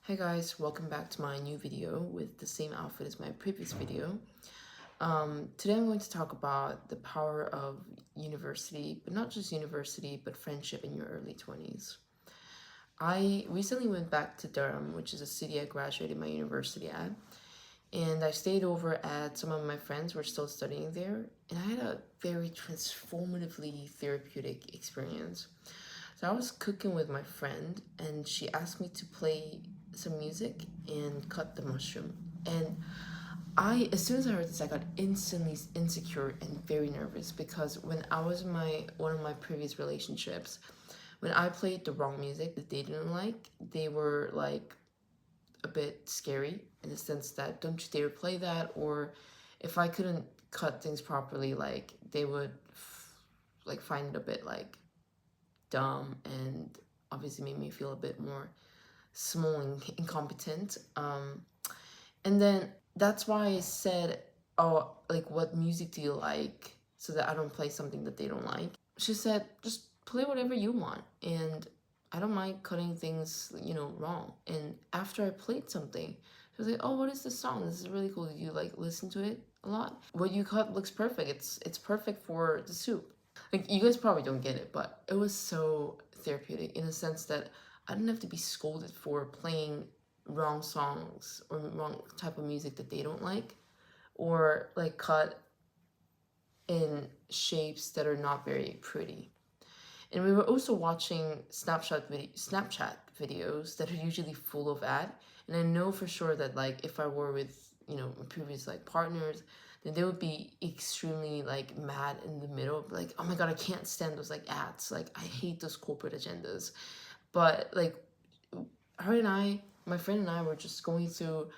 Hi guys, welcome back to my new video with the same outfit as my previous video. Today I'm going to talk about the power of university, but not just university, but friendship in your early 20s. I recently went back to Durham, which is a city I graduated my university at, and I stayed over at some of my friends who were still studying there, and I had a very transformatively therapeutic experience. So I was cooking with my friend, and she asked me to play some music and cut the mushroom. And as soon as I heard this, I got instantly insecure and very nervous because when I was in one of my previous relationships, when I played the wrong music that they didn't like, they were like a bit scary in the sense that don't you dare play that, or if I couldn't cut things properly, like they would like find it a bit like dumb and obviously made me feel a bit more small and incompetent. And then that's why I said, oh, like, what music do you like? So that I don't play something that they don't like. She said, just play whatever you want. And I don't mind cutting things, wrong. And after I played something, she was like, oh, what is this song? This is really cool. Did you like listen to it a lot? What you cut looks perfect. It's perfect for the soup. Like, you guys probably don't get it, but it was so therapeutic in a sense that I didn't have to be scolded for playing wrong songs or wrong type of music that they don't like, or like cut in shapes that are not very pretty. And we were also watching Snapchat videos that are usually full of ad. And I know for sure that like if I were with, previous like partners, then they would be extremely like mad in the middle, like, oh my god, I can't stand those like ads. Like I hate those corporate agendas. But like my friend and I were just going through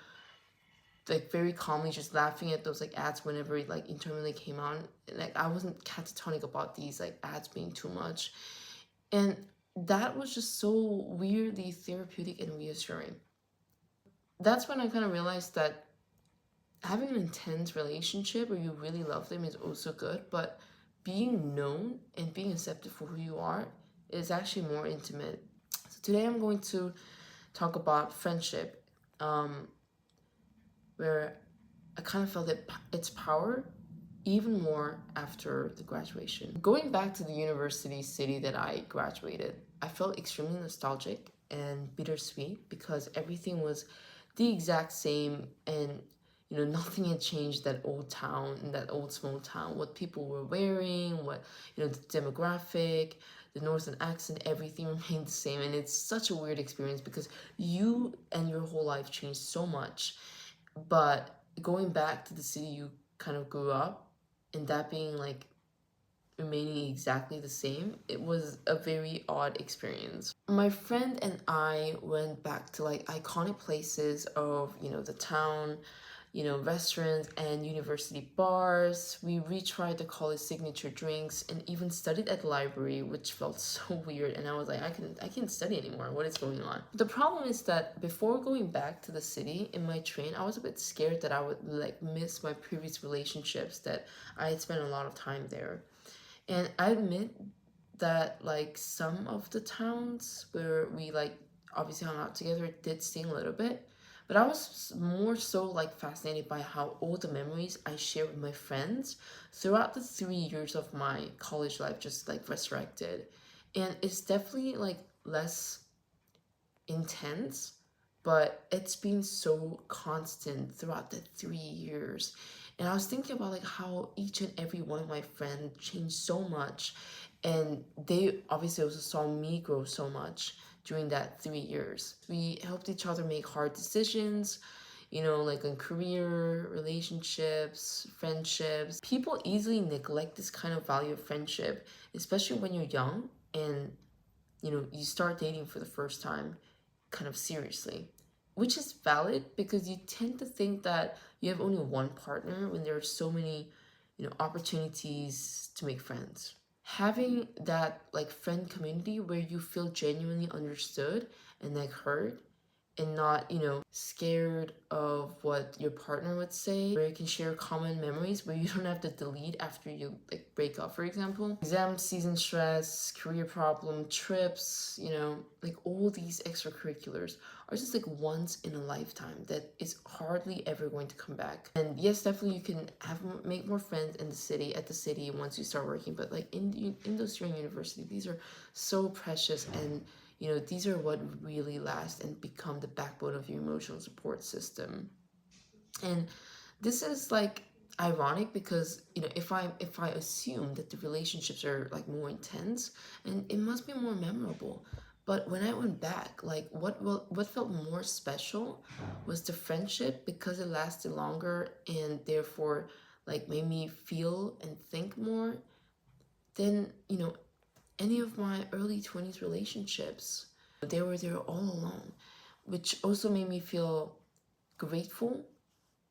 like very calmly just laughing at those like ads whenever it like intermittently came out. Like I wasn't catatonic about these like ads being too much. And that was just so weirdly therapeutic and reassuring. That's when I kind of realized that having an intense relationship where you really love them is also good, but being known and being accepted for who you are is actually more intimate. So today I'm going to talk about friendship, where I kind of felt its power even more after the graduation. Going back to the university city that I graduated, I felt extremely nostalgic and bittersweet because everything was the exact same, and nothing had changed that old town, in that old small town. What people were wearing, what the demographic, the northern accent, everything remained the same. And it's such a weird experience because you and your whole life changed so much, but going back to the city you kind of grew up and that being like remaining exactly the same, it was a very odd experience. My friend and I went back to like iconic places of, the town, restaurants and university bars. We retried the college signature drinks and even studied at the library, which felt so weird. And I was like, I can't study anymore. What is going on? The problem is that before going back to the city in my train, I was a bit scared that I would like miss my previous relationships that I had spent a lot of time there. And I admit that like some of the towns where we like obviously hung out together did sting a little bit, but I was more so like fascinated by how all the memories I shared with my friends throughout the 3 years of my college life just like resurrected. And it's definitely like less intense, but it's been so constant throughout the 3 years. And I was thinking about like how each and every one of my friends changed so much, and they obviously also saw me grow so much during that 3 years. We helped each other make hard decisions, like in career, relationships, friendships. People easily neglect this kind of value of friendship, especially when you're young and you start dating for the first time kind of seriously, which is valid because you tend to think that you have only one partner when there are so many, opportunities to make friends. Having that like friend community where you feel genuinely understood and like heard and not, scared of what your partner would say, where you can share common memories where you don't have to delete after you like break up, for example. Exam season stress, career problem, trips, like all these extracurriculars are just like once in a lifetime that is hardly ever going to come back. And yes, definitely you can make more friends in the city, at the city, once you start working, but like in those during university, these are so precious, and these are what really last and become the backbone of your emotional support system. And this is like ironic because if I assume that the relationships are like more intense, and it must be more memorable. But when I went back, like what felt more special was the friendship, because it lasted longer and therefore like made me feel and think more than any of my early 20s relationships. They were there all along, which also made me feel grateful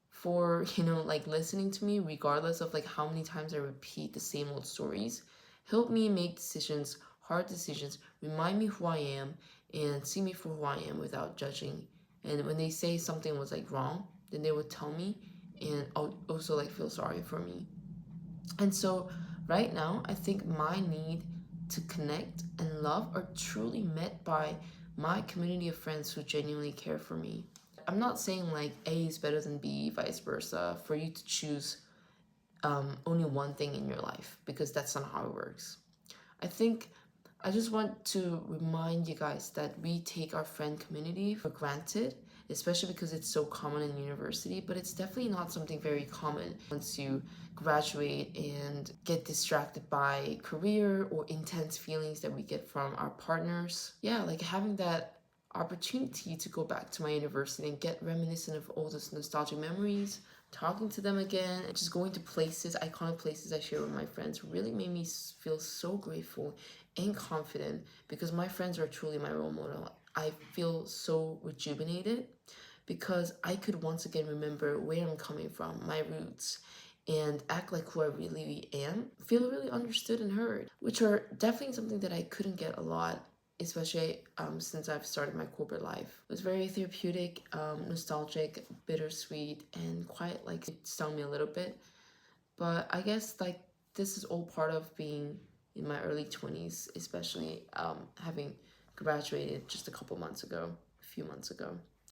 for, like listening to me, regardless of like how many times I repeat the same old stories. Help me make decisions, hard decisions, remind me who I am, and see me for who I am without judging. And when they say something was like wrong, then they would tell me, and also like feel sorry for me. And so right now, I think my need to connect and love are truly met by my community of friends who genuinely care for me. I'm not saying like A is better than B, vice versa, for you to choose only one thing in your life, because that's not how it works. I think I just want to remind you guys that we take our friend community for granted, especially because it's so common in university, but it's definitely not something very common once you graduate and get distracted by career or intense feelings that we get from our partners. Yeah, like having that opportunity to go back to my university and get reminiscent of all those nostalgic memories, talking to them again, and just going to places, iconic places I share with my friends, really made me feel so grateful and confident, because my friends are truly my role model. I feel so rejuvenated because I could once again remember where I'm coming from, my roots, and act like who I really am, feel really understood and heard, which are definitely something that I couldn't get a lot, especially since I've started my corporate life. It was very therapeutic, nostalgic, bittersweet, and quite like it stung me a little bit. But I guess like this is all part of being in my early 20s, especially having graduated just a few months ago.